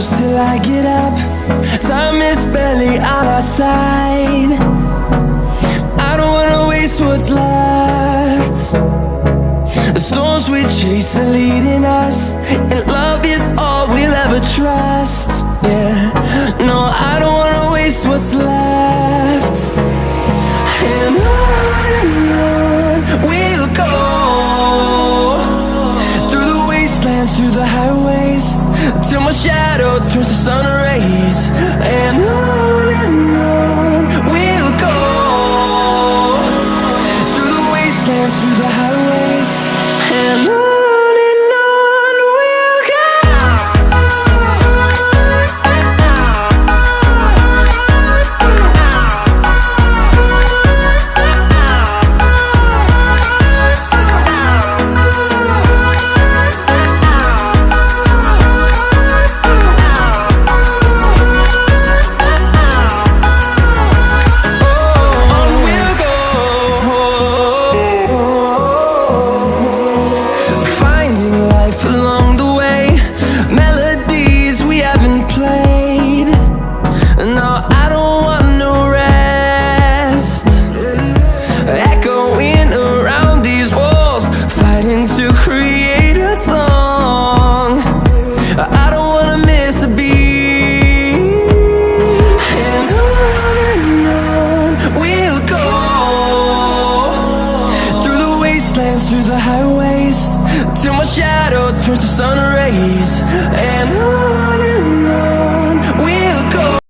close till I get up. Time is barely on our side. I don't wanna waste what's left. The storms we chase are leading us, and love is all we'll ever trust. Yeah, no, I don't wanna waste what's left. And on we'll go, through the wastelands, through the highways, till my shadow